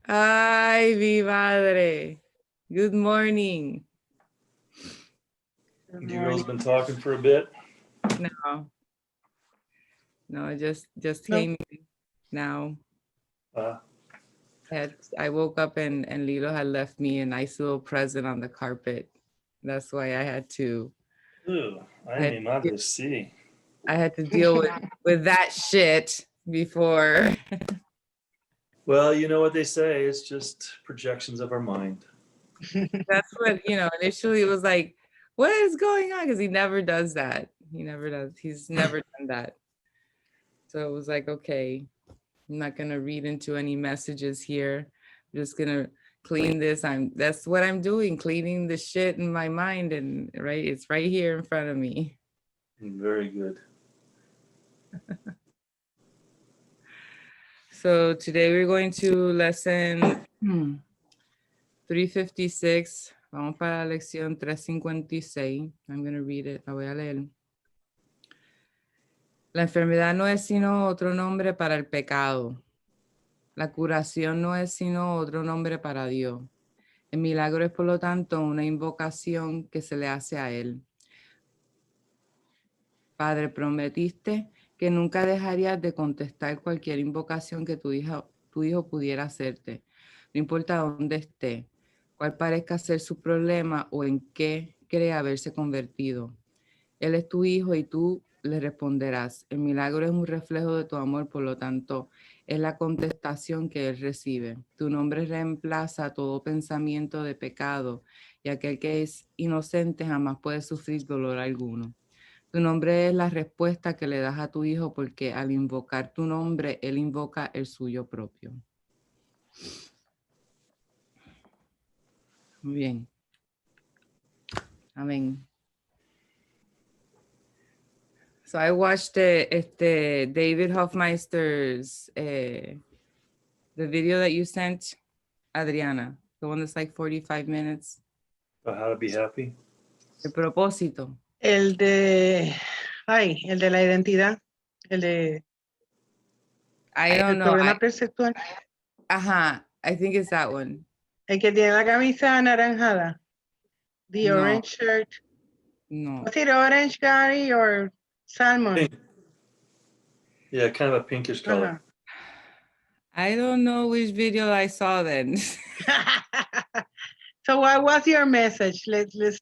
Ay, mi madre. Good morning. You girls been talking for a bit? No. No, just No. came now. I woke up and Lilo had left me a nice little present on the carpet. That's why I had to. Ooh, ay, mi madre, sí. I had to deal with that shit before. Well, you know what they say, it's just projections of our mind. That's what, initially it was like, what is going on? Because he never does that. He never does. He's never done that. So it was like, okay, I'm not going to read into any messages here. I'm just going to clean this. That's what I'm doing, cleaning the shit in my mind. And it's right here in front of me. Very good. So today we're going to lesson 356. Vamos para la lección 356. I'm going to read it. La voy a leer. La enfermedad no es sino otro nombre para el pecado. La curación no es sino otro nombre para Dios. El milagro es, por lo tanto, una invocación que se le hace a Él. Padre, prometiste que nunca dejarías de contestar cualquier invocación que tu hijo pudiera hacerte. No importa dónde esté, cuál parezca ser su problema o en qué cree haberse convertido. Él es tu hijo y tú le responderás. El milagro es un reflejo de tu amor, por lo tanto, es la contestación que Él recibe. Tu nombre reemplaza todo pensamiento de pecado y aquel que es inocente jamás puede sufrir dolor alguno. Tu nombre es la respuesta que le das a tu hijo porque al invocar tu nombre, Él invoca el suyo propio. Muy bien. Amén. So I watched David Hoffmeister's, the video that you sent, Adriana, the one that's like 45 minutes. About how to be happy? El propósito. El de la identidad. El de I don't el know. problema perceptual. Ajá, I think it's that one. El que tiene la camisa anaranjada. The No. orange shirt. No. Was it orange, Gary, or salmon? Pink. Yeah, kind of a pinkish color. I don't know which video I saw then. So what was your message? Let's take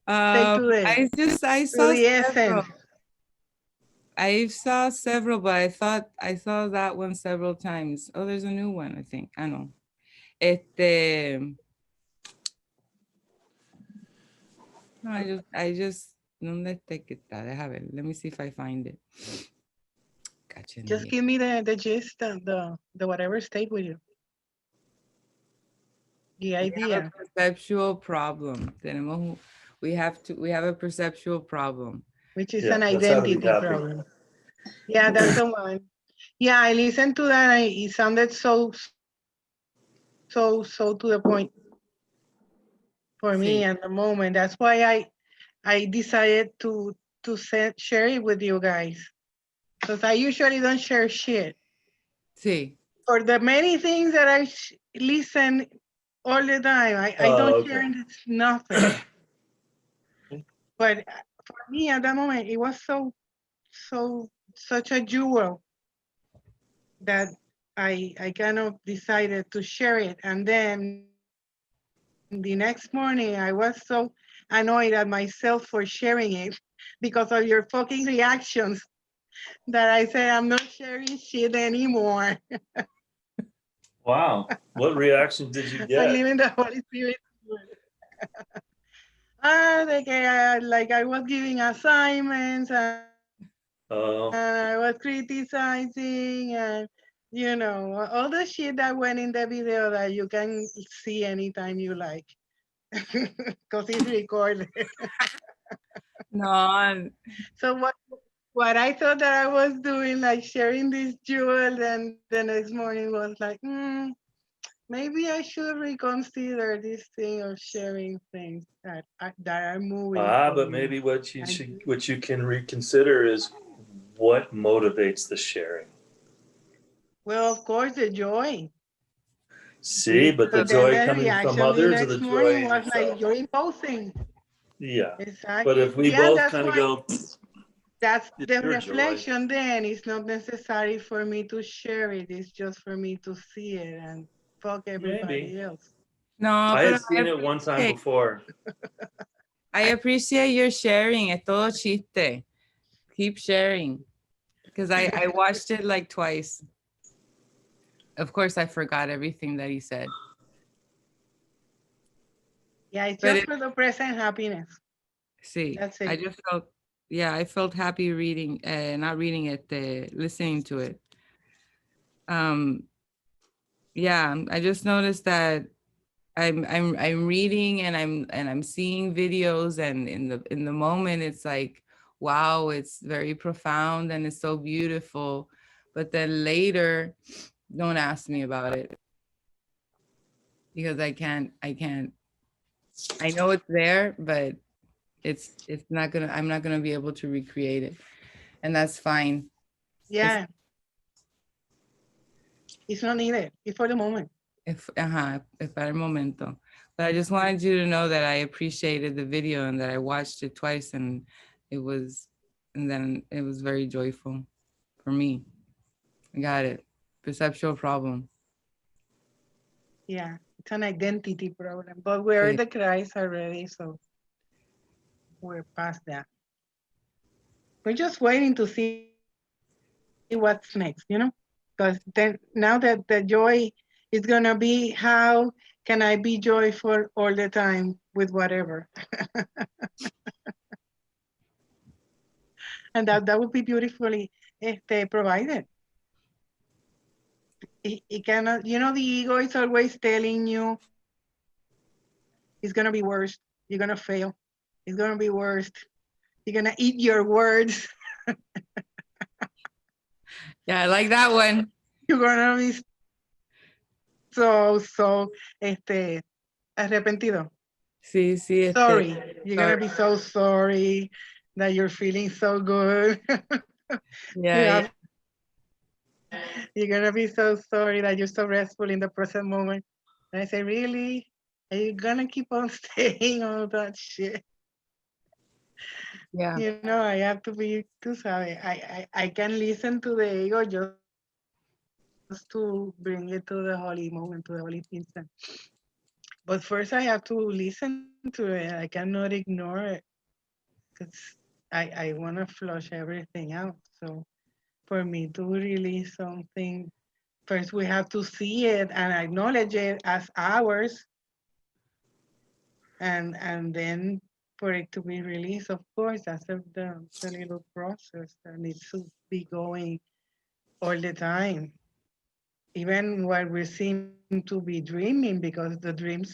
to it. I saw the several. essence. I saw several, but I thought I saw that one several times. Oh, there's a new one, I think. I know. No, I just, ¿dónde está que está? Déjame ver. Let me see if I find it. Just give me the gist, the whatever stayed with you. The idea. We have a perceptual problem. We have a perceptual problem. Which is an identity problem. Yeah, that's the one. Yeah, I listened to that and it sounded so to the point for me at the moment. That's why I decided to share it with you guys. Because I usually don't share shit. Sí. For the many things that I listen all the time, I don't share nothing. But for me at that moment, it was such a jewel that I kind of decided to share it. And then the next morning, I was so annoyed at myself for sharing it because of your fucking reactions that I said, I'm not sharing shit anymore. Wow. What reactions did you get? I'm leaving the Holy Spirit. I was giving assignments and I was criticizing and, all the shit that went in the video that you can see anytime you like. Because it's recorded. No. So what I thought that I was doing, like sharing this jewel, and the next morning was like, maybe I should reconsider this thing of sharing things that are moving. But maybe what you can reconsider is what motivates the sharing. Well, of course, the joy. See, but the So then joy the coming from reaction the others or the next joy morning in was like, yourself? you're imposing. Yeah. Exactly. But if we Yeah, both that's kind of why go, that's it's the your joy. reflection then. It's not necessary for me to share it. It's just for me to see it and fuck everybody Maybe. else. No, I pero had seen it one time before. I appreciate your sharing. Es todo chiste. Keep sharing. Because I watched it like twice. Of course, I forgot everything that he said. Yeah, it's But just for the present happiness. See, That's it. I just felt, yeah, I felt happy reading, not reading it, listening to it. Yeah, I just noticed that I'm reading and I'm seeing videos, and in the moment it's like, wow, it's very profound and it's so beautiful. But then later, don't ask me about it because I can't. I know it's there, but it's not gonna. I'm not gonna be able to recreate it, and that's fine. Yeah. It's not needed. It's for the moment. If para el momento. But I just wanted you to know that I appreciated the video and that I watched it twice, and then it was very joyful for me. I got it. Perceptual problem. Yeah. It's an identity problem. But we're Sí. the Christ already, so we're past that. We're just waiting to see what's next, because then now that the joy is gonna be, how can I be joyful all the time with whatever? And that would be beautifully provided. It cannot, the ego is always telling you it's gonna be worse, you're gonna fail, it's gonna be worse, you're gonna eat your words. Yeah, I like that one. You're gonna be so arrepentido. Sí, sí. Sorry. You're gonna be so sorry that you're feeling so good. Yeah, You're gonna be so sorry that you're so restful in the present moment. And I say, really? Are you gonna keep on saying all that shit? yeah. I have to be, tú sabes, I can listen to the ego just to bring it to the holy moment, to the holy instant. But first I have to listen to it. I cannot ignore it because I want to flush everything out. So for me to release something, first we have to see it and acknowledge it as ours, and then for it to be released, of course, that's the little process that needs to be going all the time, even while we seem to be dreaming, because the dreams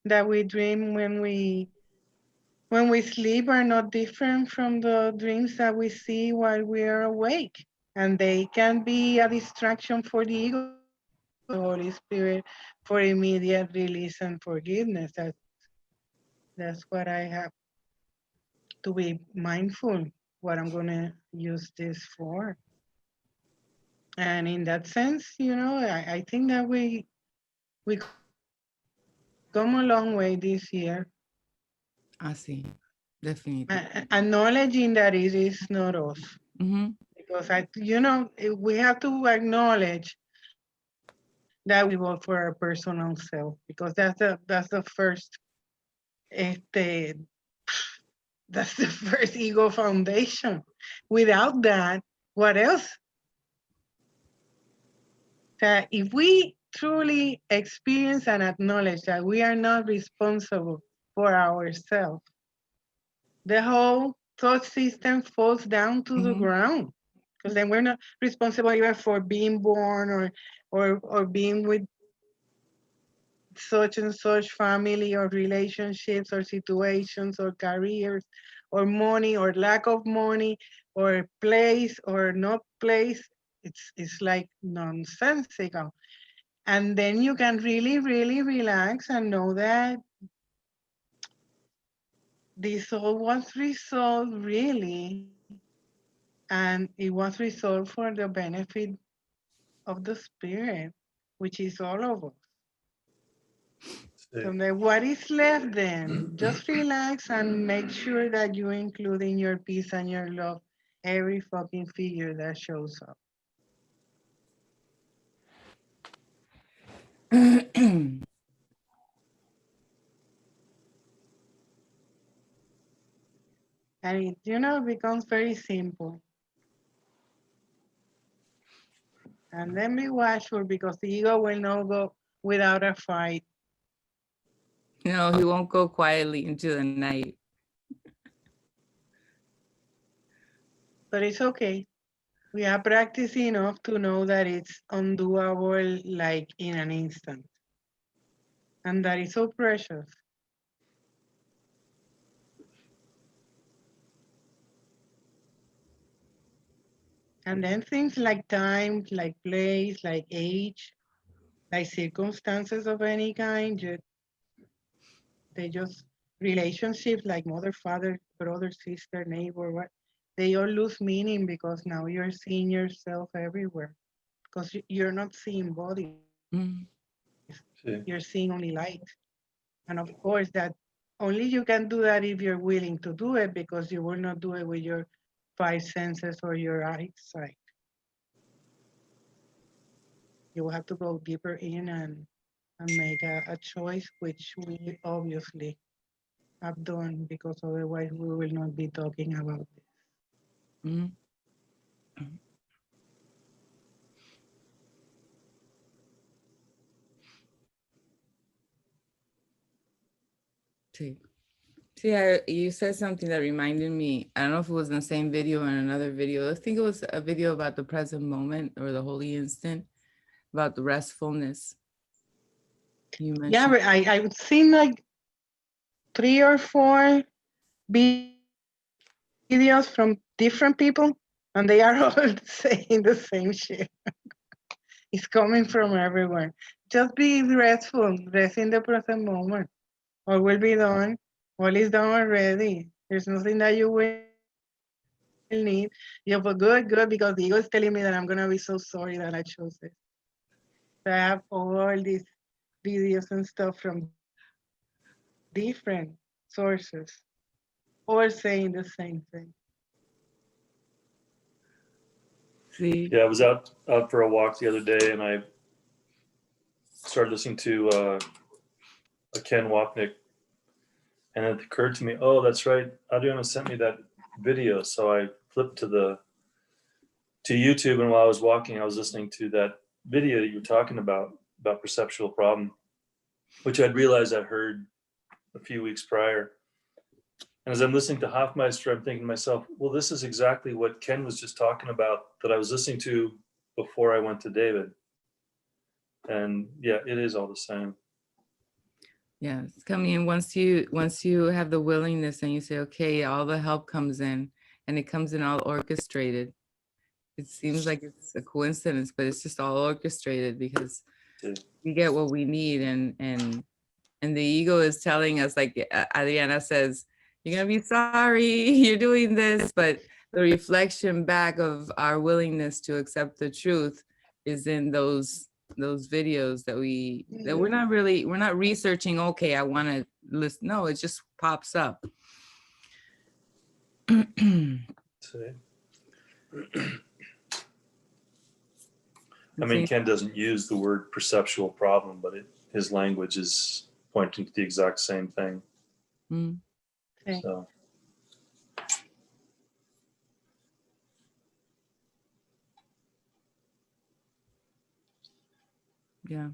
that we dream when we sleep are not different from the dreams that we see while we are awake. And they can be a distraction for the ego, the Holy Spirit, for immediate release and forgiveness. That's what I have to be mindful, what I'm going to use this for. And in that sense, I think that we come a long way this year, Sí, definitely. acknowledging that it is not us. Because we have to acknowledge that we work for our personal self, because that's the first that's the first ego foundation. Without that, what else? That if we truly experience and acknowledge that we are not responsible for ourselves, the whole thought system falls down to the ground, because then we're not responsible even for being born or being with such and such family or relationships or situations or careers or money or lack of money or place or not place. It's like nonsensical. And then you can really, really relax and know that this all was resolved really, and it was resolved for the benefit of the spirit, which is all of us. So then what is left then? Just relax and make sure that you include in your peace and your love every fucking figure that shows up. And it, becomes very simple. And then be watchful because the ego will not go without a fight. No, he won't go quietly into the night. But it's okay. We have practiced enough to know that it's undoable like in an instant. And that is so precious. And then things like time, like place, like age, like circumstances of any kind, they just relationships like mother, father, brother, sister, neighbor, what they all lose meaning because now you're seeing yourself everywhere. Because you're not seeing bodies, you're seeing only light. And of course, that only you can do that if you're willing to do it, because you will not do it with your five senses or your eyesight. You will have to go deeper in and make a choice, which we obviously have done, because otherwise we will not be talking about this. Mm-hmm. See, you said something that reminded me. I don't know if it was in the same video or in another video. I think it was a video about the present moment or the holy instant, about the restfulness. You mentioned. Yeah, but I've seen like 3 or 4 videos from different people, and they are all saying the same shit. It's coming from everywhere. Just be restful, rest in the present moment. All will be done. All is done already. There's nothing that you will need. Yeah, but good, because the ego is telling me that I'm gonna be so sorry that I chose this. So I have all these videos and stuff from different sources, all saying the same thing. See? Yeah, I was out for a walk the other day, and I started listening to a Ken Wapnick, and it occurred to me, oh, that's right, Adriana sent me that video. So I flipped to YouTube, and while I was walking, I was listening to that video that you were talking about perceptual problem, which I'd realized I'd heard a few weeks prior. And as I'm listening to Hofmeister, I'm thinking to myself, well, this is exactly what Ken was just talking about that I was listening to before I went to David. And yeah, it is all the same. Yeah, it's coming in once you have the willingness and you say, okay, all the help comes in, and it comes in all orchestrated. It seems like it's a coincidence, but it's just all orchestrated because we get what we need, and the ego is telling us, like Adriana says, you're gonna be sorry you're doing this, but the reflection back of our willingness to accept the truth is in those videos that we're not researching, okay, I want to listen. No, it just pops up. I mean, Ken doesn't use the word perceptual problem, but his language is pointing to the exact same thing. Okay. So. Yeah.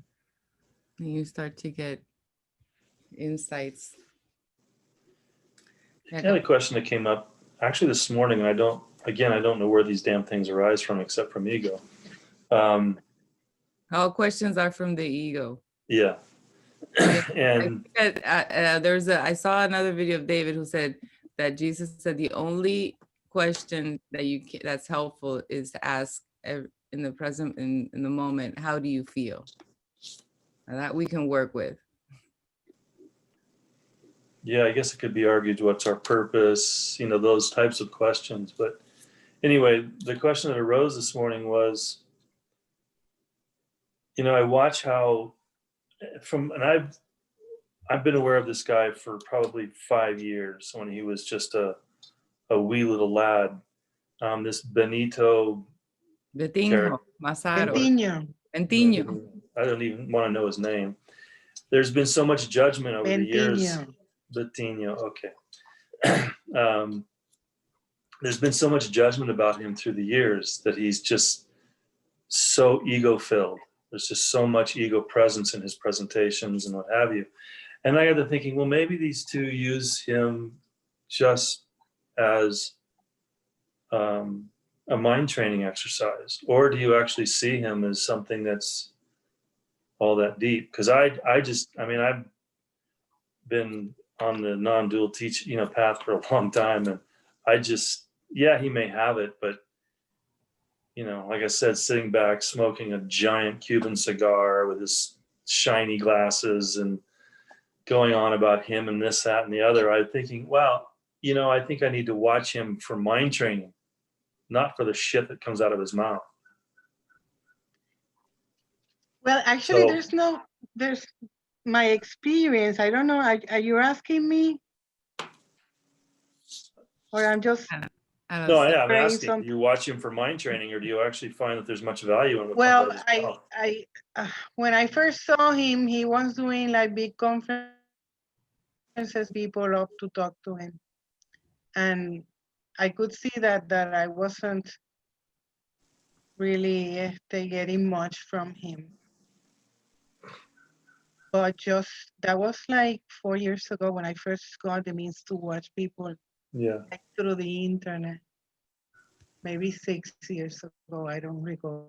And you start to get insights. Another question that came up actually this morning, and I don't know where these damn things arise from except from ego. All questions are from the ego. Yeah. And I saw another video of David who said that Jesus said the only question that's helpful is to ask in the present, in the moment, how do you feel? And that we can work with. yeah, I guess it could be argued, what's our purpose, those types of questions. But anyway, the question that arose this morning was, I watch how and I've I've been aware of this guy for probably 5 years when he was just a wee little lad. This Benito Betinho, character. Massaro, Bentinho. Bentinho. I don't even want to know his name. There's been so much judgment over the years. Bentinho. Bentinho, okay. There's been so much judgment about him through the years that he's just so ego-filled. There's just so much ego presence in his presentations and what have you. And I got to thinking, well, maybe these two use him just as a mind training exercise, or do you actually see him as something that's all that deep? Because I've been on the non-dual teach path for a long time, and he may have it, but like I said, sitting back smoking a giant Cuban cigar with his shiny glasses and going on about him and this, that, and the other, I'm thinking, wow, I think I need to watch him for mind training, not for the shit that comes out of his mouth. Well, actually, So- there's my experience. I don't know. Are you asking me? Or I'm just I No, don't yeah, I'm saying asking, do something. you watch him for mind training, or do you actually find that there's much value in what Well, comes out of his mouth? when I first saw him, he was doing like big conferences, people love to talk to him. And I could see that I wasn't really getting much from him. But that was like 4 years ago when I first got the means to watch people Yeah. through the internet. Maybe 6 years ago, I don't recall.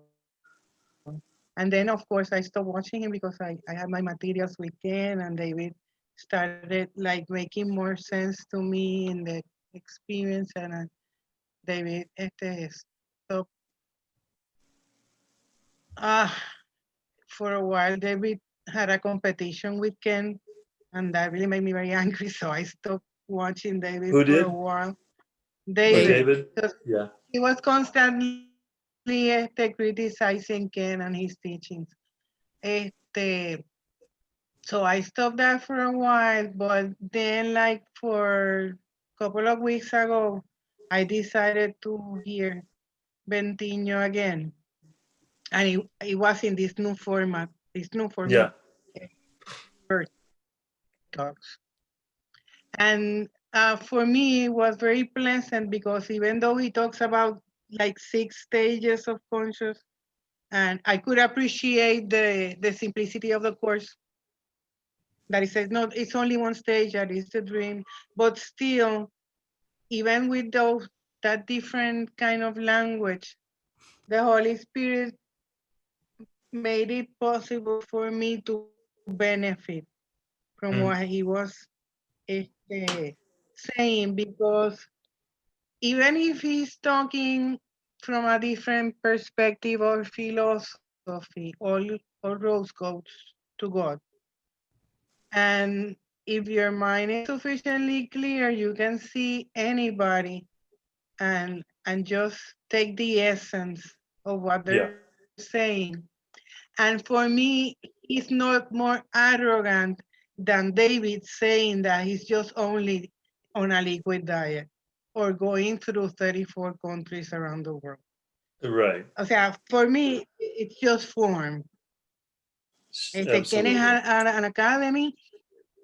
And then, of course, I stopped watching him because I had my materials with Ken and David started like making more sense to me in the experience, and David stopped. For a while, David had a competition with Ken, and that really made me very angry, so I stopped watching David Who for did? a while. David? Because Yeah. he was constantly criticizing Ken and his teachings. So I stopped that for a while, but then like for a couple of weeks ago, I decided to hear Bentinho again. And it was in this new format, Yeah. talks. And for me, it was very pleasant because even though he talks about like 6 stages of conscious, and I could appreciate the simplicity of the course, that it says, no, it's only one stage, that is the dream, but still, even with that different kind of language, the Holy Spirit made it possible for me to benefit from what he was saying, because even if he's talking from a different perspective or philosophy, all roads goes to God. And if your mind is sufficiently clear, you can see anybody and just take the essence of what they're saying. And for me, he's not more arrogant than David saying that he's just only on a liquid diet or going through 34 countries around the world. Right. O sea, for me, it's just form. Ken has an academy.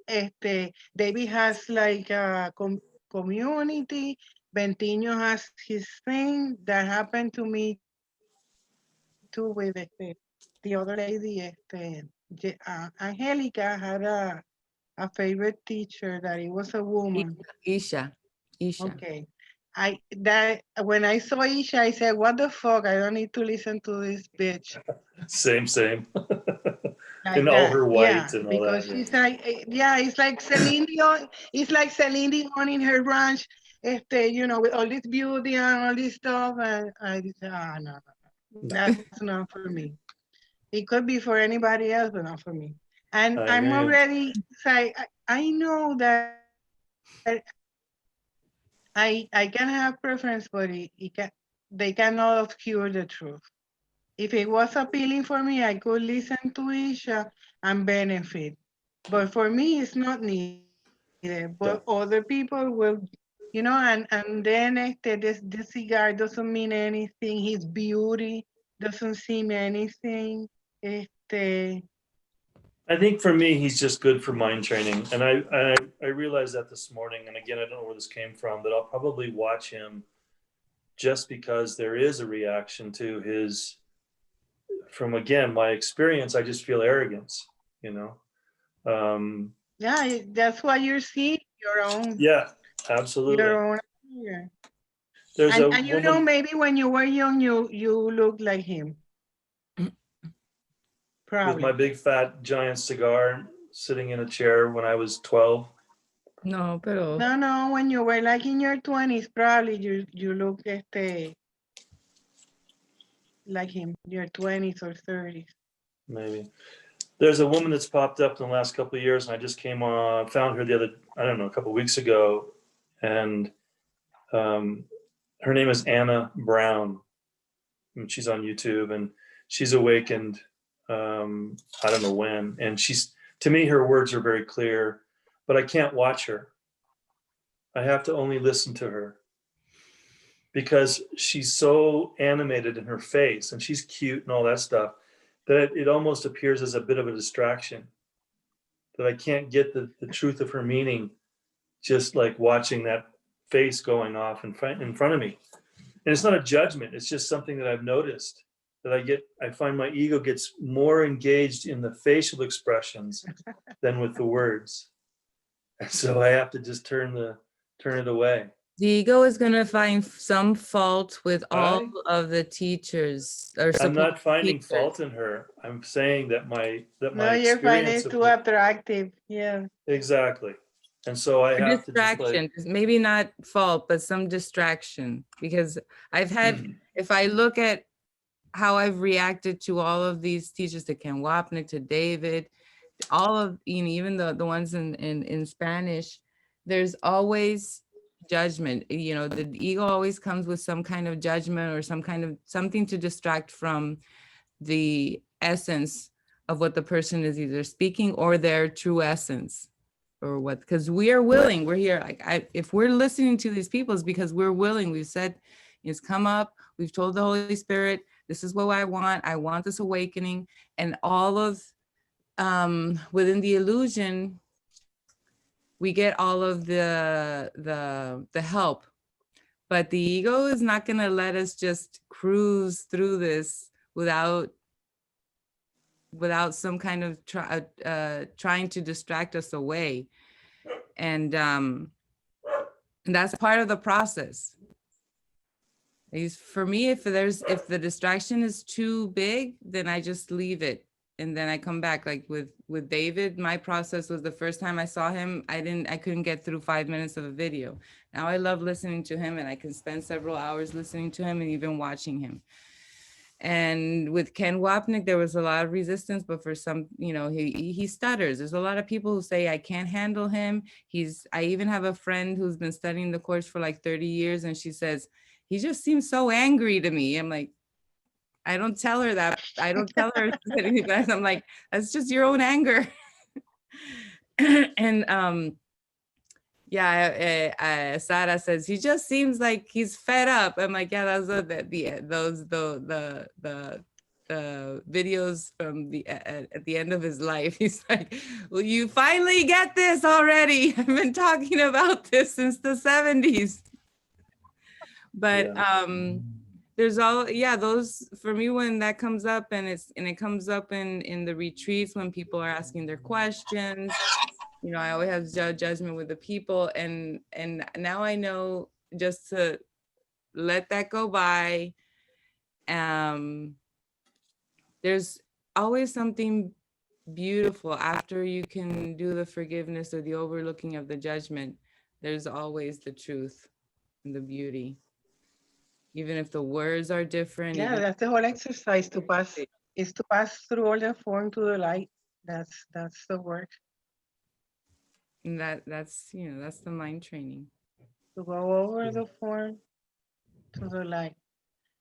David has like a community. Bentinho has his thing. That happened to me too with the other lady. Angelica had a favorite teacher that it was a woman. Isha. Okay. When I saw Isha, I said, what the fuck? I don't need to listen to this bitch. Same. Like and all her white yeah, and all because that. she's like, it's like Celine Dion. It's like Celine Dion in her ranch, with all this beauty and all this stuff. And I said, no, that's not for me. It could be for anybody else, but not for me. And I'm already like, I know that I can have preference, but they cannot obscure the truth. If it was appealing for me, I could listen to Isha and benefit. But for me, it's not needed. But other people will, you know, and then this cigar doesn't mean anything. His beauty doesn't seem anything. I think for me, he's just good for mind training. And I realized that this morning. And again, I don't know where this came from, but I'll probably watch him just because there is a reaction to his, from again, my experience, I just feel arrogance, you know? Yeah, that's why you're seeing your own. Yeah, absolutely. Your own. Yeah. There's a And you know, woman, maybe when you were young, you looked like him. Probably. with my big fat giant cigar sitting in a chair when I was 12. No, pero No, when you were like in your 20s, probably you look like him, your 20s or 30s. Maybe. There's a woman that's popped up in the last couple of years, and I just came on, found her a couple of weeks ago, and her name is Anna Brown, and she's on YouTube, and she's awakened. I don't know when, and to me, her words are very clear, but I can't watch her. I have to only listen to her because she's so animated in her face, and she's cute and all that stuff, that it almost appears as a bit of a distraction, that I can't get the truth of her meaning just like watching that face going off in front of me. And it's not a judgment, it's just something that I've noticed, that I find my ego gets more engaged in the facial expressions than with the words. And so I have to just turn it away. the ego is going to find some fault with all of the teachers. I'm not finding fault in her. I'm saying that my you're finding it too attractive. Yeah. Exactly. And so I have distraction, maybe not fault, but some distraction, because I've had, if I look at how I've reacted to all of these teachers, to Ken Wapnick, to David, all of, you know, even the ones in Spanish, there's always judgment. You know, the ego always comes with some kind of judgment or something to distract from the essence of what the person is either speaking or their true essence, or what, because we are willing, we're here. Like if we're listening to these people, it's because we're willing. We've said, it's come up, we've told the Holy Spirit, this is what I want this awakening, and all of within the illusion, we get all of the help, but the ego is not going to let us just cruise through this without some kind of trying to distract us away, and that's part of the process. For me, if the distraction is too big, then I just leave it. And then I come back. Like with David, my process was, the first time I saw him, I couldn't get through 5 minutes of a video. Now I love listening to him, and I can spend several hours listening to him and even watching him. And with Ken Wapnick, there was a lot of resistance, but for some, you know, he stutters. There's a lot of people who say, I can't handle him. I even have a friend who's been studying the course for like 30 years. And she says, he just seems so angry to me. I'm like, I don't tell her that. I don't tell her that. I'm like, that's just your own anger. And yeah, Sarah says he just seems like he's fed up. I'm like, yeah, those are the videos from at the end of his life. He's like, will you finally get this already? I've been talking about this since the 70s. But there's those, for me, when that comes up, and it comes up in the retreats when people are asking their questions. You know, I always have judgment with the people, and now I know just to let that go by. There's always something beautiful after you can do the forgiveness or the overlooking of the judgment. There's always the truth and the beauty, even if the words are different. Yeah, that's the whole exercise, to pass through all the form to the light. That's the work. And that's, you know, that's the mind training. To go over the form to the light.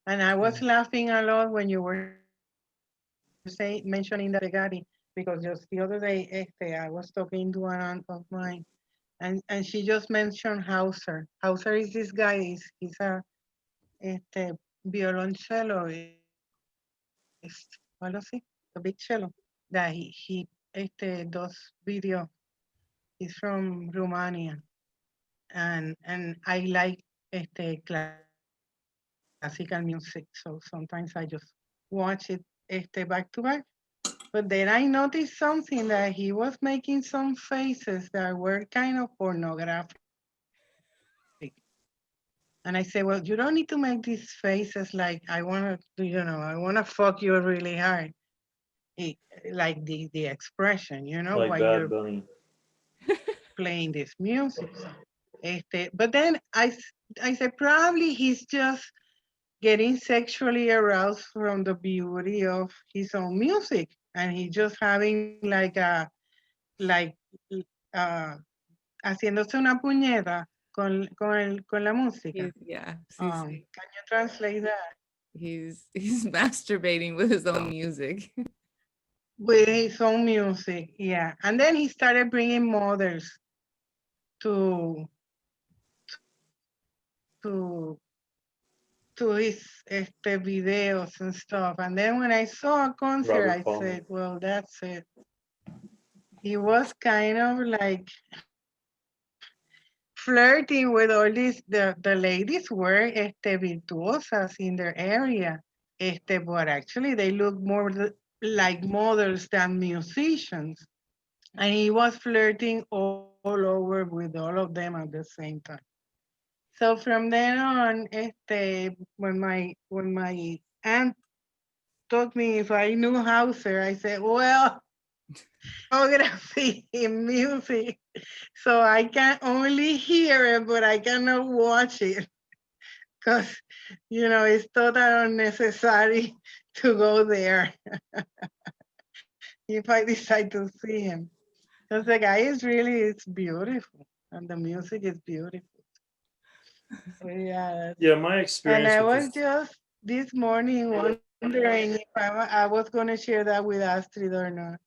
And I was laughing a lot when you were mentioning that, Gary, because just the other day, I was talking to an aunt of mine, and she just mentioned Hauser. Hauser is this guy. He's a violoncello. What was it? A big cello that he does video. He's from Romania, and I like classical music, so sometimes I just watch it back to back. But then I noticed something, that he was making some faces that were kind of pornographic. And I say, well, you don't need to make these faces like I want to, I want to fuck you really hard. Like the expression, Like while Bad you're Bunny. playing this music. But then I said, probably he's just getting sexually aroused from the beauty of his own music. And he's just having haciéndose una puñeta con la música. Yeah. Can you translate that? He's masturbating with his own music. With his own music, yeah. And then he started bringing models to his videos and stuff. And then when I saw a concert, Robert I Palmer. said, well, that's it. He was kind of like flirting with all these, the ladies were virtuosas in their area. But actually they look more like models than musicians. And he was flirting all over with all of them at the same time. So from then on, when my aunt told me if I knew Hauser, I said, well, geography in music. So I can only hear it, but I cannot watch it. Because, it's totally unnecessary to go there if I decide to see him. Because the guy it's beautiful. And the music is beautiful. So, yeah. Yeah, my And experience I with was just this morning wondering if I was going to share that with Astrid or not.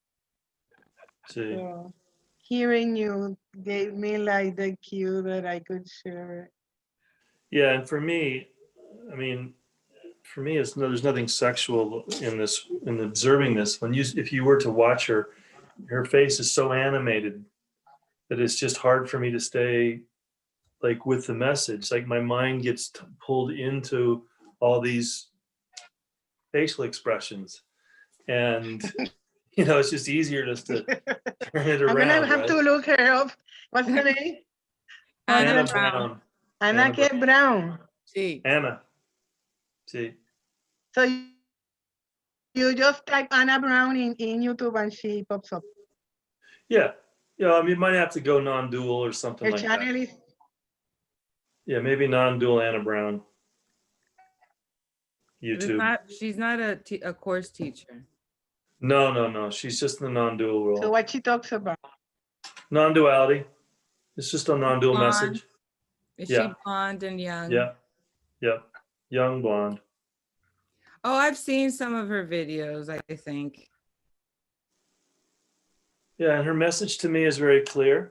see. So hearing you gave me like the cue that I could share it. Yeah, and for me, I mean, there's nothing sexual in this, in observing this. If you were to watch her, her face is so animated that it's just hard for me to stay like with the message. Like my mind gets pulled into all these facial expressions, and it's just easier just to turn it I'm around. gonna have to look her up. What's her name? Anna Brown. Anna K. Brown. Sí. Anna. See. So you just type Anna Brown in YouTube and she pops up. Yeah. I mean, you might have to go non-dual or something Her like channel that. is Yeah, maybe non-dual Anna Brown. YouTube. She's not a course teacher. No. She's just in the non-dual role. so what she talks about. Non-duality. It's just a non-dual Blonde. message. Is Yeah. she blonde and young? Yeah. Young blonde. Oh, I've seen some of her videos, I think. Yeah, and her message to me is very clear.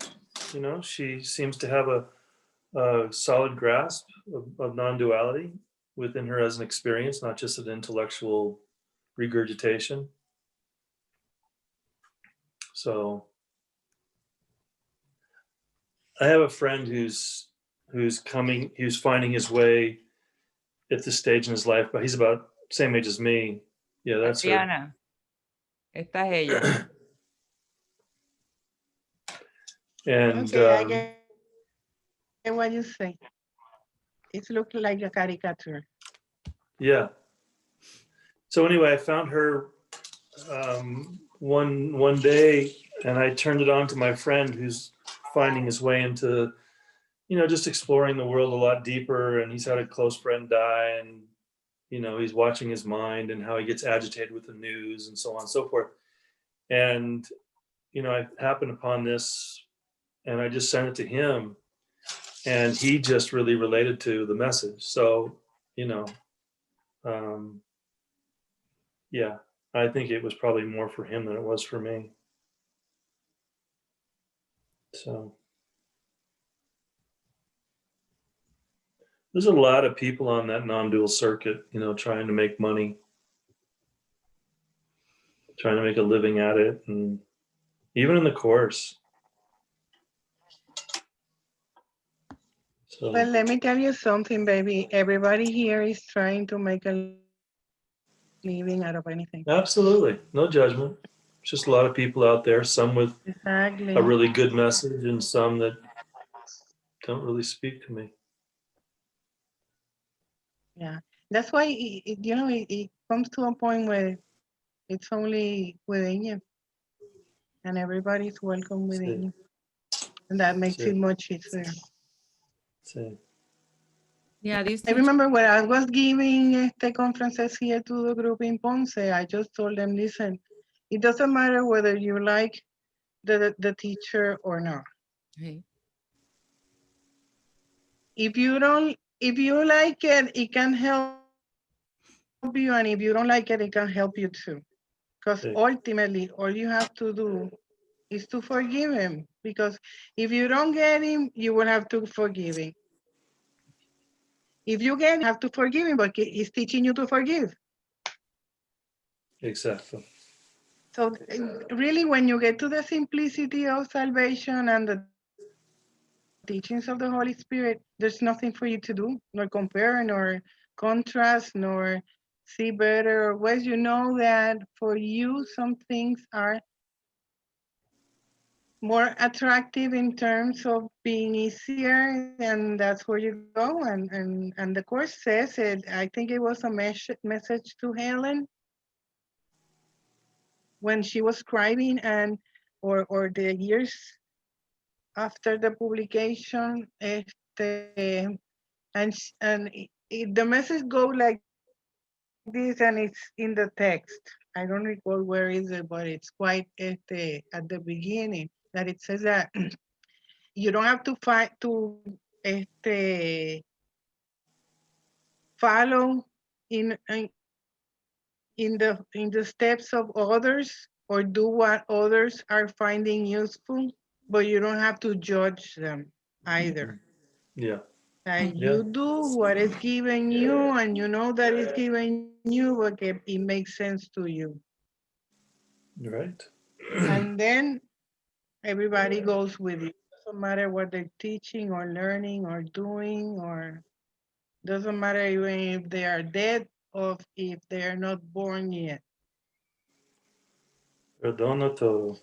She seems to have a solid grasp of non-duality within her as an experience, not just an intellectual regurgitation. So I have a friend who's finding his way at this stage in his life, but he's about the same age as me. Yeah, that's her. Adriana. Esta es ella. And Okay, I get what you say. It looks like a caricature. yeah. So anyway, I found her one day, and I turned it on to my friend who's finding his way into, just exploring the world a lot deeper. And he's had a close friend die, and he's watching his mind and how he gets agitated with the news and so on and so forth. And I happened upon this, and I just sent it to him, and he just really related to the message. So yeah. I think it was probably more for him than it was for me. So there's a lot of people on that non-dual circuit, you know, trying to make money, trying to make a living at it, and even in the course. So Well, let me tell you something, baby. Everybody here is trying to make a living out of anything. absolutely, no judgment. It's just a lot of people out there, some with Exactly. a really good message and some that don't really speak to me. Yeah. That's why, it comes to a point where it's only within you and everybody's welcome within Sí, you. And that makes sí, it much easier. sí. Yeah, these I teachers, remember when I was giving conferences here to the group in Ponce, I just told them, listen, it doesn't matter whether you like the teacher or not. hey, If you like it can help you, and if you don't like it can help you too. Because Sí. ultimately, all you have to do is to forgive him. Because if you don't get him, you will have to forgive him. If you get him, you have to forgive him, but he's teaching you to forgive. Exactly. So really, when you get to the simplicity of salvation and the teachings of the Holy Spirit, there's nothing for you to do, nor compare, nor contrast, nor see better or worse. You know that for you, some things are more attractive in terms of being easier, and that's where you go. And the course says it. I think it was a message to Helen when she was scribing, and or the years after the publication, the message go like this, and it's in the text. I don't recall where is it, but it's quite at the beginning, that it says that you don't have to fight to follow in the steps of others or do what others are finding useful, but you don't have to judge them either. Yeah. Like Yeah. you do what is given you, and you know that it's given you, but it makes sense to you. You're right. And then everybody goes with you. Doesn't matter what they're teaching or learning or doing, or doesn't matter even if they are dead or if they are not born yet. Perdona todo.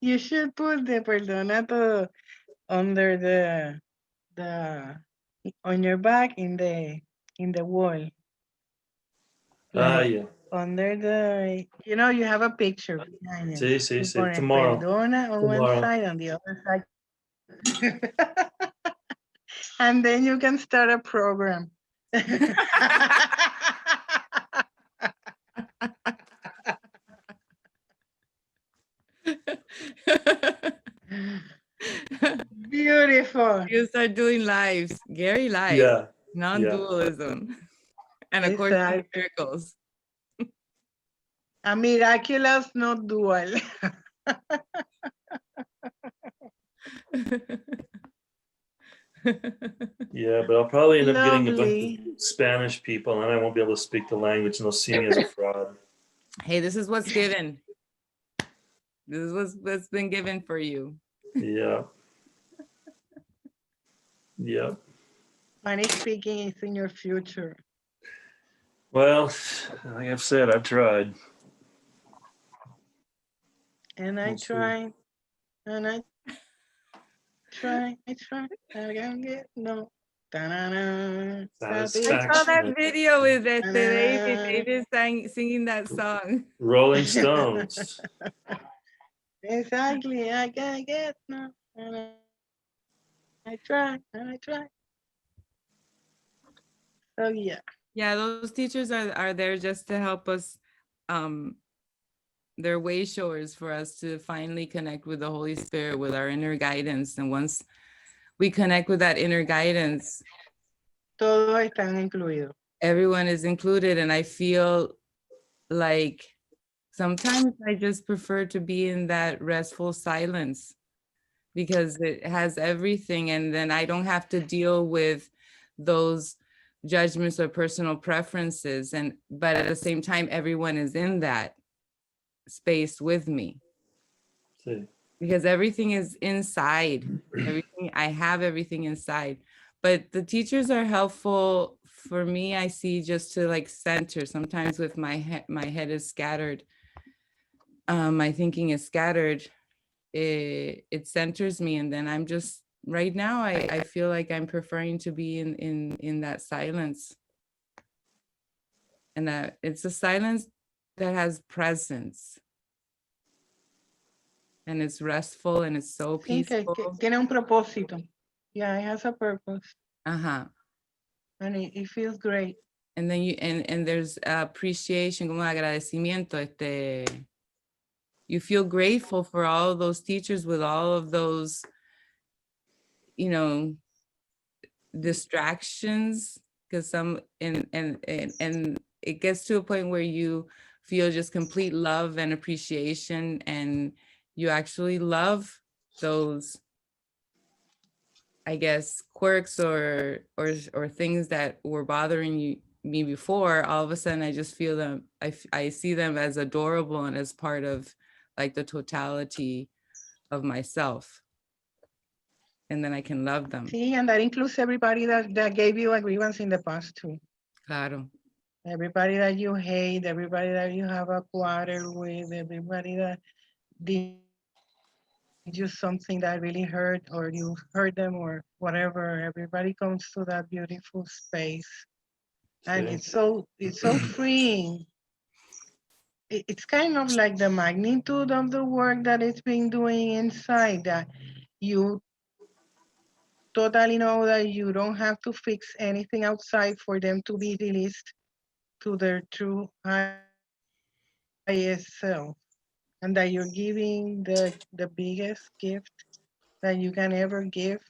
You should put the perdona todo under the on your back in the wall. Like Yeah. under you have a picture behind it. Sí, sí, You sí. put it Tomorrow. perdona on one Tomorrow. side, on the other side. And then you can start a program. Beautiful. you start doing lives, Gary lives, Yeah. non-dualism, and of course, Exactly. miracles. A miraculous, not dual. Yeah, but I'll probably end up getting a bunch of Lovely. Spanish people, and I won't be able to speak the language, and they'll see me as a fraud. Hey, this is what's given. This is what's been given for you. Yeah. Yeah. Spanish speaking is in your future. Well, like I've said, I've tried. And I We'll see. try, and I try, I can't get no. Ta-na-na, I Satisfaction. saw that video with David. ta-na. David singing that song. Rolling Stones. Exactly, I can't get no. And I try, and I try. So yeah. Yeah, those teachers are there just to help us. They're way showers for us to finally connect with the Holy Spirit, with our inner guidance. And once we connect with that inner guidance, Todos están incluidos. Everyone is included, and I feel like sometimes I just prefer to be in that restful silence because it has everything, and then I don't have to deal with those judgments or personal preferences, but at the same time everyone is in that space with me. Sí. Because everything is inside. I have everything inside. But the teachers are helpful for me, I see, just to like center. Sometimes with my head is scattered. My thinking is scattered. It centers me, and then I'm just right now I feel like I'm preferring to be in that silence. And that it's a silence that has presence. And it's restful and it's so Sí, que peaceful. tiene un propósito. Yeah, it has a purpose. Uh-huh. And it feels great. And then and there's appreciation, como agradecimiento. You feel grateful for all of those teachers with all of those, distractions, because and it gets to a point where you feel just complete love and appreciation, and you actually love those, I guess, quirks or things that were bothering me before. All of a sudden I just feel them, I see them as adorable and as part of like the totality of myself, and then I can love them. Sí, and that includes everybody that gave you a grievance in the past too. Claro. Everybody that you hate, everybody that you have a quarrel with, everybody that did you something that really hurt, or you hurt them or whatever. Everybody comes to that beautiful space. And Sí. it's so freeing. It's kind of like the magnitude of the work that it's been doing inside, that you totally know that you don't have to fix anything outside for them to be released to their true highest self, and that you're giving the biggest gift that you can ever give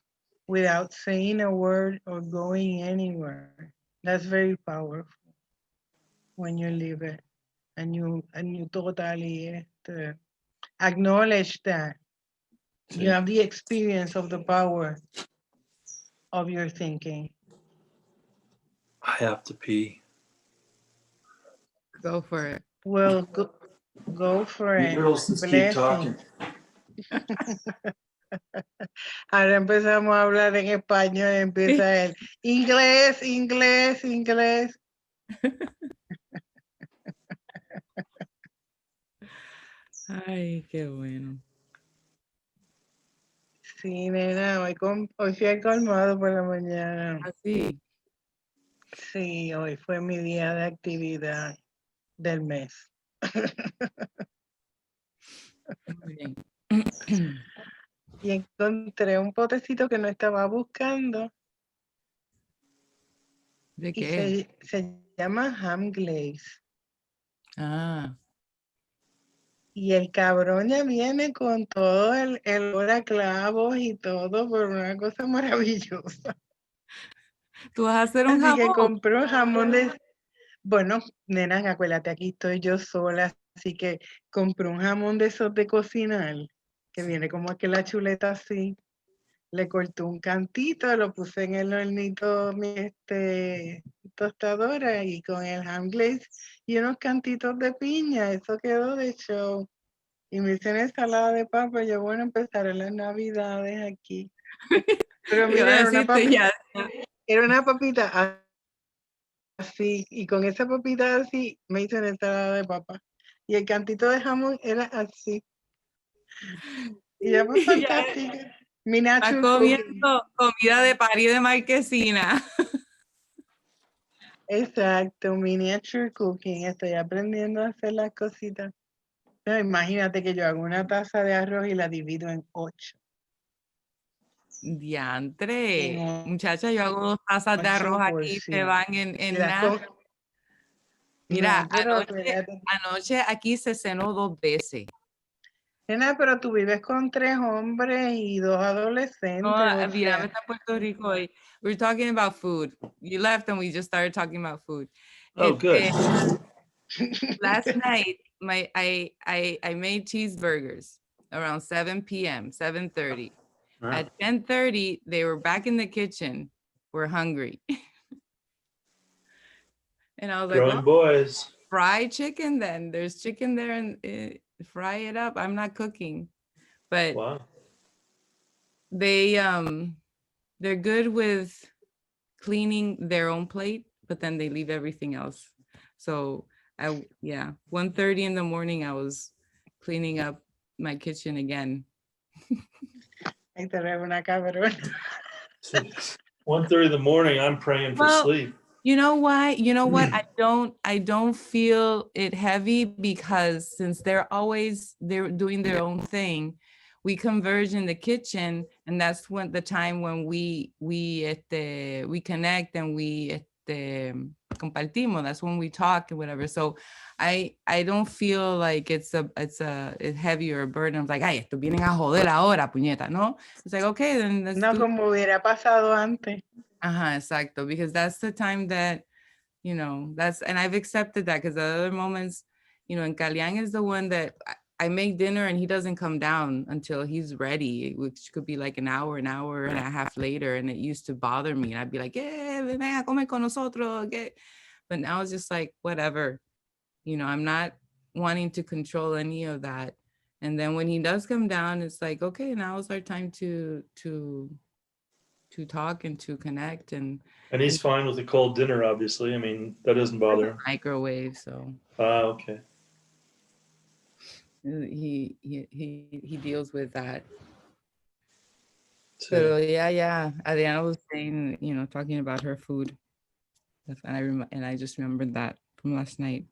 without saying a word or going anywhere. That's very powerful when you live it and you totally acknowledge that you have the experience of the power of your thinking. I have to pee. Go for it. Well, go for You it. girls just keep Blessing. talking. Ahora empezamos a hablar en español, empieza el inglés, inglés, inglés. Ay, qué bueno. Sí, nena, hoy fui al colmado por la mañana. Así. Sí, hoy fue mi día de actividad del mes. Muy bien. Y encontré un potecito que no estaba buscando. ¿De Y qué? se llama ham glaze. Ah. Y el cabrón ya viene con todo el olor a clavos y todo por una cosa maravillosa. ¿Tú vas a hacer un Así que jamón? compré un jamón de... Bueno, nena, acuérdate, aquí estoy yo sola, así que compré un jamón de esos de cocinar, que viene como que la chuleta así. Le corté un cantito, lo puse en el hornito, tostadora, y con el ham glaze y unos cantitos de piña, eso quedó de show. Y me hice una ensalada de papa, yo bueno, empezaré las navidades aquí. Pero Iba mira, a decirte ya. era una papita así, y con esa papita así me hice una ensalada de papa. Y el cantito de jamón era así. Y ya fue fantástica. Mi Estás natural comiendo cooking. comida de París de marquesina. Exacto, miniature cooking. Estoy aprendiendo a hacer las cositas. No, imagínate que yo hago una taza de arroz y la divido en 8. Diantre. En Muchacha, yo hago 2 tazas de 8 arroz aquí, te porciones. van en Las nada. Mira, No, pero acuérdate. anoche aquí se cenó 2 veces. Nena, pero tú vives con 3 hombres y 2 adolescentes. No, o Adriana sea. está en Puerto Rico hoy. We're talking about food. You left and we just started talking about food. Oh, good. Last night, I made cheeseburgers around 7 p.m., 7:30. Wow. At 10:30, they were back in the kitchen. We're hungry. And I was like, Growing well, boys. fry chicken then. There's chicken there and fry it up. I'm not cooking. But Wow. they're good with cleaning their own plate, but then they leave everything else. So 1:30 in the morning, I was cleaning up my kitchen again. Ay, te veo una cabrona. 1:30 in the morning, I'm praying for Well, sleep. You know why? You know what? I don't feel it heavy because since they're doing their own thing, we converge in the kitchen, and that's when the time when we connect and we compartimos. That's when we talk and whatever. So I don't feel like it's heavy or a burden. I'm like, ay, estos vienen a joder ahora, puñeta, no? It's like, okay, then let's No, do. como hubiera pasado antes. Exacto, because that's the time that, you know, and I've accepted that because the other moments, you know, and Kaliang is the one that I make dinner and he doesn't come down until he's ready, which could be like an hour and a half later. And it used to bother me. And I'd be like, ven a comer con nosotros. But now it's just like, whatever, you know, I'm not wanting to control any of that. And then when he does come down, it's like, okay, now is our time to talk and to connect and he's fine with a cold dinner, obviously. I mean, that doesn't bother him. microwave. So Okay. he deals with that. See. So yeah. Adriana was saying, you know, talking about her food, and I just remembered that from last night.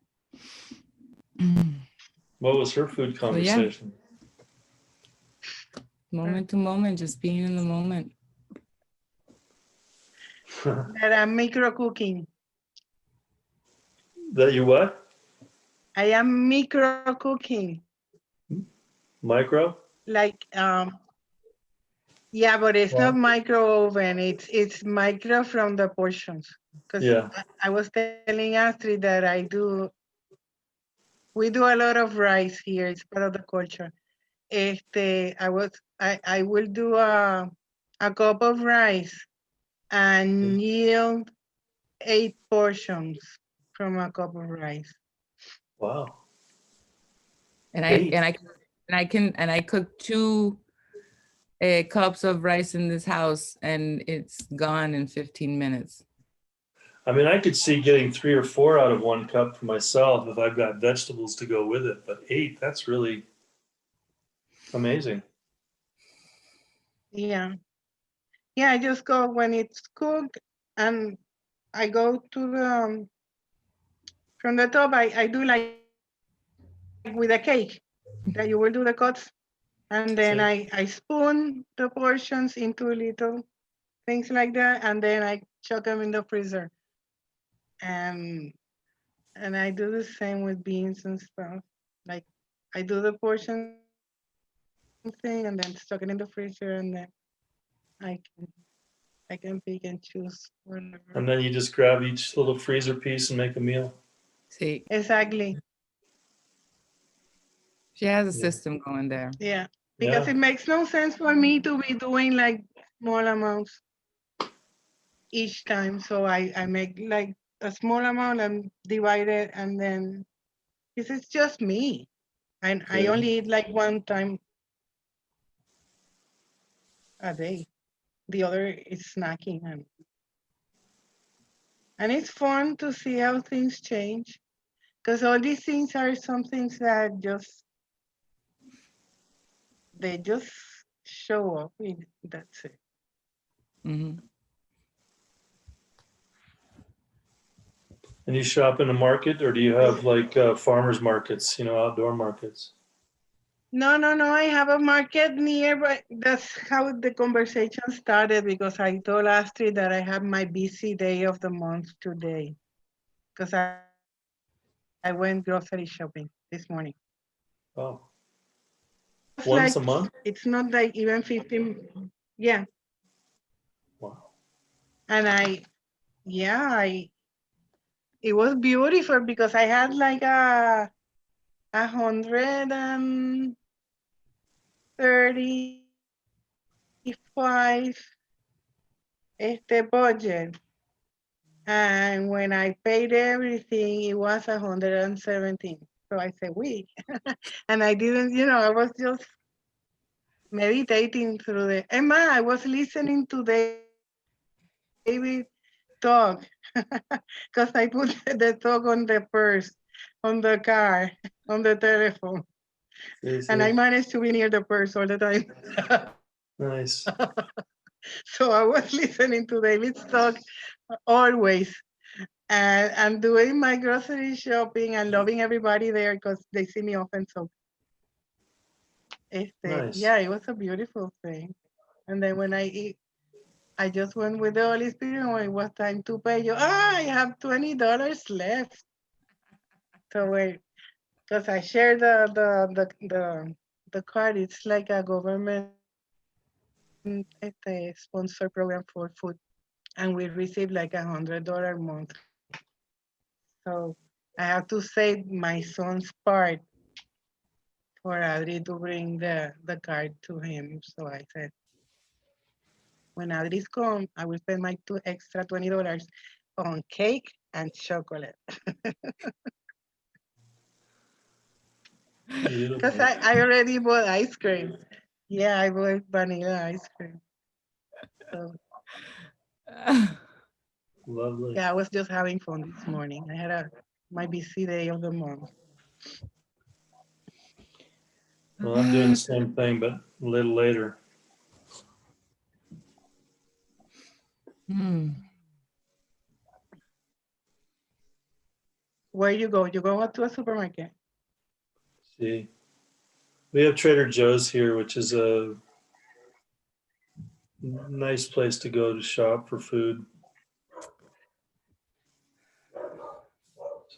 What was her food conversation? Moment to moment, just being in the moment. That I'm micro cooking. That you what? I am micro cooking. Micro? Like, yeah, but it's not micro oven. It's micro from the portions. Because I was telling Astrid that we do a lot of rice here. It's part of the culture. I will do a cup of rice and yield 8 portions from a cup of rice. Wow. And I cook 2 cups of rice in this house, and it's gone in 15 minutes. I mean, I could see getting 3 or 4 out of 1 cup for myself if I've got vegetables to go with it, but 8, that's really amazing. Yeah. Yeah, I just go when it's cooked, and I go to the, from the top, I do like with a cake, that you will do the cuts, and then I spoon the portions into little things like that, and then I chuck them in the freezer. And I do the same with beans and stuff. Like, I do the portion thing and then stuck it in the freezer, and then I can pick and choose whatever. And then you just grab each little freezer piece and make a meal. See, Exactly. she has a system going there. Yeah, because it makes no sense for me to be doing like small amounts each time. So I make like a small amount and divide it, and then, because it's just me. And I only eat like 1 time a day. The other is snacking, and it's fun to see how things change, because all these things are some things that they just show up. That's it. Mm-hmm. And you shop in a market, or do you have like farmers markets, you know, outdoor markets? No. I have a market near, but that's how the conversation started, because I told Astrid that I have my busy day of the month today, because I went grocery shopping this morning. Oh. Once like, a month? it's not like even 15. Yeah. Wow. And it was beautiful because I had like a 135 budget. And when I paid everything, it was 117. So I said, we. And I didn't, I was just meditating through Emma, I was listening to David talk because I put the talk on the purse, on the car, on the telephone. And I managed to be near the purse all the time. Nice. So I was listening to David's talk always. And doing my grocery shopping and loving everybody there because they see me often. So Nice. yeah, it was a beautiful thing. And then when I just went with the Holy Spirit when it was time to pay. I have $20 left. So wait, because I share the card. It's like a government sponsor program for food, and we receive like $100 a month. So I have to save my son's part for Adri to bring the card to him. So I said, when Adri's come, I will spend my extra $20 on cake and chocolate. Because I already bought ice cream. Yeah, I bought vanilla ice cream. So Lovely. yeah, I was just having fun this morning. I had my busy day of the month. Well, I'm doing the same thing, but a little later. Where you go? You go to a supermarket? See, we have Trader Joe's here, which is a nice place to go to shop for food.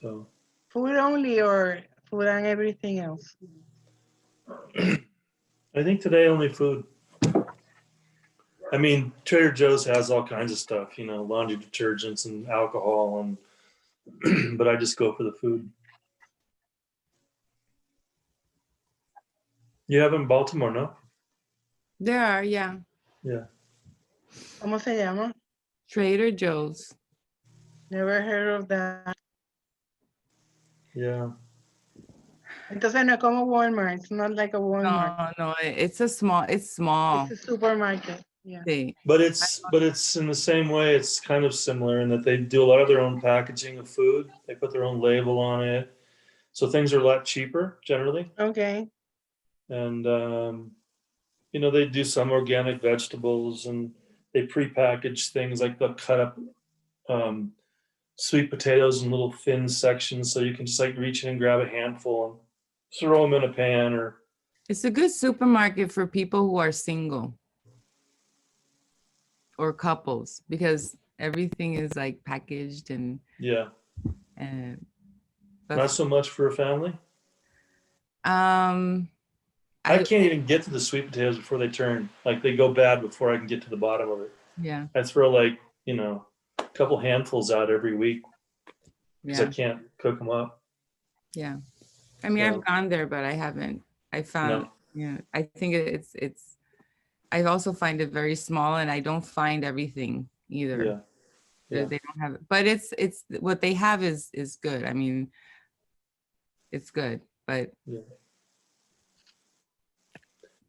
So Food only or food and everything else? I think today only food. I mean, Trader Joe's has all kinds of stuff, laundry detergents and alcohol, and but I just go for the food. You have in Baltimore, no? There are, yeah. Yeah. ¿Cómo se llama? Trader Joe's. Never heard of that. Yeah. Entonces no es como Walmart. It's not like a Walmart. No, it's small. It's a supermarket. Yeah. Sí. But it's in the same way. It's kind of similar in that they do a lot of their own packaging of food. They put their own label on it, so things are a lot cheaper generally. Okay. And they do some organic vegetables, and they prepackage things like they'll cut up sweet potatoes in little thin sections, so you can just like reach in and grab a handful and throw them in a pan. Or it's a good supermarket for people who are single or couples because everything is like packaged and yeah, but not so much for a family. I can't even get to the sweet potatoes before they turn. Like they go bad before I can get to the bottom of it. Yeah. I throw like, a couple handfuls out every week because I can't cook them up. Yeah. I mean, I've gone there, but I haven't. I found, I think it's, I also find it very small and I don't find everything either. Yeah. They don't have it, but it's what they have is good. I mean, it's good, but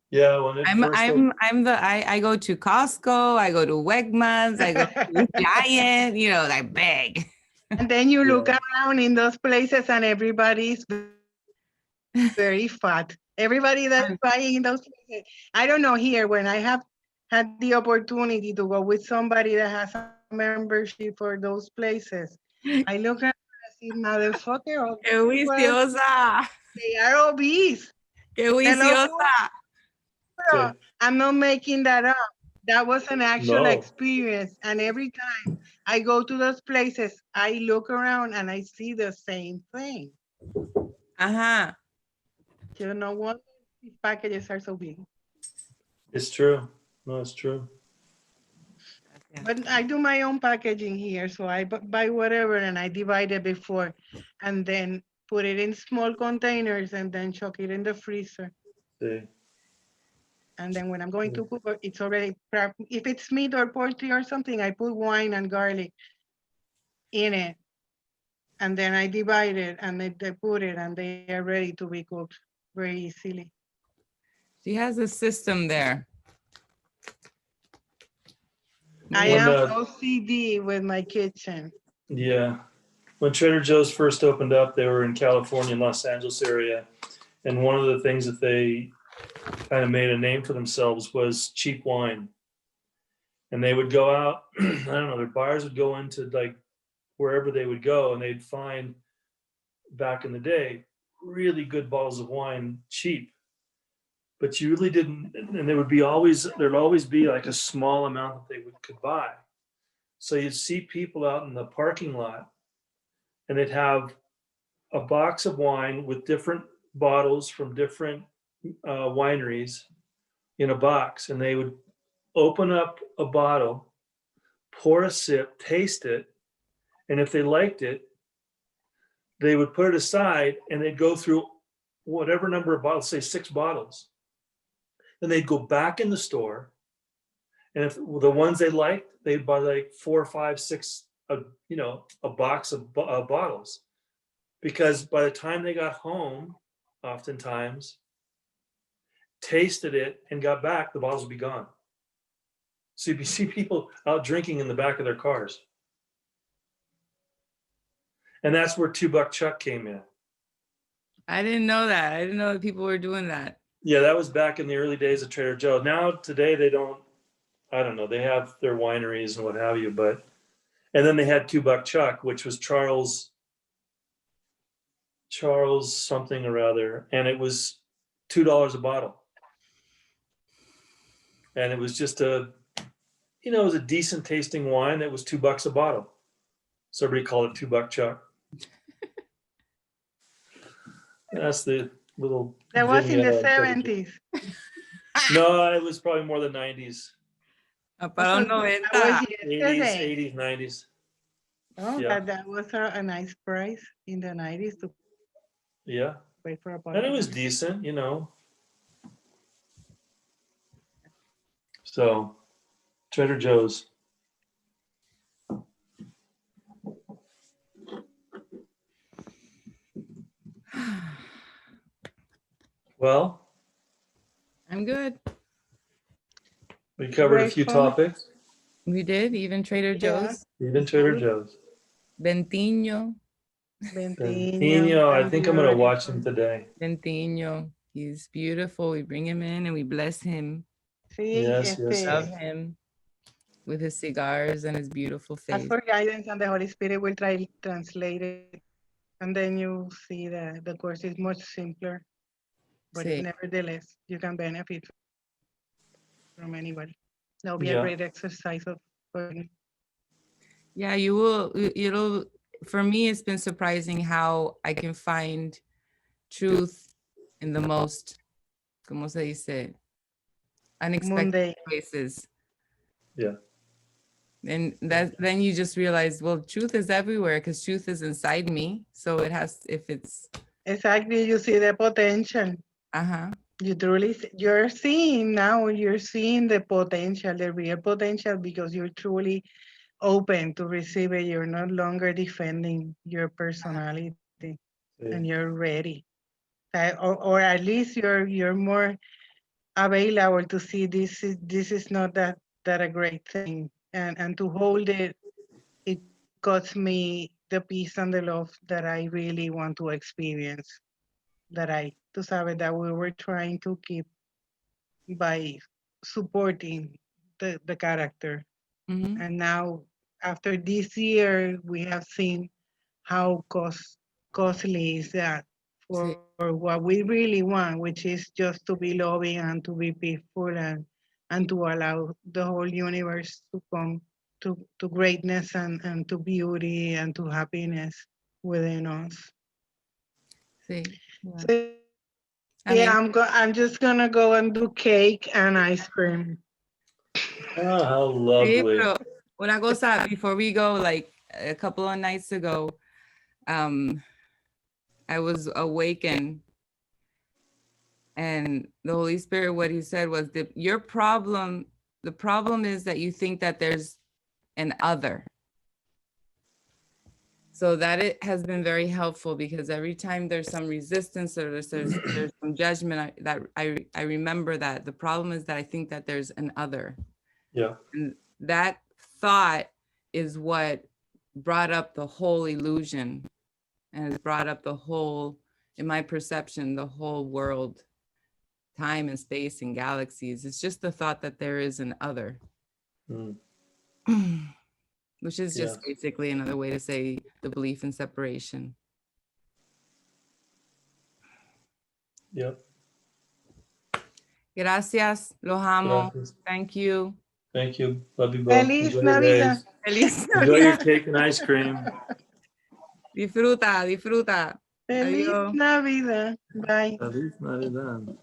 yeah. When it I go to Costco, I go to Wegmans, I go to Giant, I beg. And then you look around in those places and everybody's very fat. Everybody that's buying in those places. I don't know here when I have had the opportunity to go with somebody that has a membership for those places. I look at and see, motherfucker, Qué viciosa. they are obese. Qué viciosa. I'm not making that up. That was an actual experience. And every time I go to those places, I look around and I see the same thing. Uh-huh. You know what? These packages are so big. It's true. No, it's true. But I do my own packaging here, so I buy whatever and I divide it before, and then put it in small containers and then chuck it in the freezer. See. And then when I'm going to cook, it's already prepped. If it's meat or poultry or something, I put wine and garlic in it. And then I divide it and they put it and they are ready to be cooked very easily. She has a system there. I When, am OCD with my kitchen. Yeah. When Trader Joe's first opened up, they were in California, Los Angeles area. And one of the things that they kind of made a name for themselves was cheap wine. And they would go out, I don't know, their buyers would go into like wherever they would go and they'd find back in the day really good bottles of wine cheap. But you really didn't, and there would be always, there'd always be like a small amount that they could buy. So you'd see people out in the parking lot and they'd have a box of wine with different bottles from different wineries in a box. And they would open up a bottle, pour a sip, taste it. And if they liked it, they would put it aside and they'd go through whatever number of bottles, say 6 bottles. Then they'd go back in the store. And if the ones they liked, they'd buy like 4, 5, 6, a box of bottles. Because by the time they got home, oftentimes, tasted it and got back, the bottles would be gone. So you see people out drinking in the back of their cars. And that's where $2 Chuck came in. I didn't know that. I didn't know that people were doing that. Yeah, that was back in the early days of Trader Joe. Now, today, they don't, I don't know, they have their wineries and what have you, but, and then they had $2 Chuck, which was Charles something or other, and it was $2 a bottle. And it was just it was a decent tasting wine that was $2 a bottle. So everybody called it $2 Chuck. That's the little. That was in the vignette. 70s. No, it was probably more the 90s. Para los That was 90. 80s, yesterday. 80s, 90s. Oh, Yeah. that was a nice price in the 90s to Yeah. pay for a bottle. And it was decent, So, Trader Joe's. Well, I'm good. we covered a few Grateful. topics. We did, even Trader Yeah. Joe's. Even Trader Joe's. Ventino. Ventino, I think I'm going to watch him today. Ventino. He's beautiful. We bring him in and we bless him. Sí, Yes, yes, Love yes. him with his cigars and his beautiful Ask face. for guidance and the Holy Spirit will translate it. And then you see that the course is much simpler. But Sí. nevertheless, you can benefit from anybody. That'll be Yeah. a great exercise for you. Yeah, you will. For me, it's been surprising how I can find truth in the most, ¿cómo se dice? Unexpected Monday. places. Yeah. And then you just realize, well, truth is everywhere because truth is inside me. So it has, if it's. Exactly, you see the potential. You're seeing the potential, the real potential, because you're truly open to receive it. You're no longer defending your personality, and you're ready. Or at least you're more available to see this is not that a great thing, and to hold it costs me the peace and the love that I really want to experience, that we were trying to keep by supporting the character. And now, after this year, we have seen how costly is that for what we really want, which is just to be loving and to be peaceful and to allow the whole universe to come to greatness and to beauty and to happiness within us. Sí. So Yeah, I'm just gonna go and do cake and ice cream. Oh, how Sí, lovely. pero una cosa, before we go, like a couple of nights ago, I was awakened, and the Holy Spirit, what he said was that the problem is that you think that there's an other. So that it has been very helpful, because every time there's some resistance or there's some judgment, I remember that the problem is that I think that there's an other. Yeah. And that thought is what brought up the whole illusion, and has brought up the whole, in my perception, the whole world, time and space and galaxies. It's just the thought that there is an other. Mm. Which is just basically another way to say the belief in separation. Yep. Gracias, los amo. Gracias. Thank you. Thank you. Love you both. Feliz Enjoy your Navidad. days. Feliz Enjoy your Navidad. cake and ice cream. Disfruta, disfruta. Feliz Adiós. Navidad. Bye. Feliz Navidad.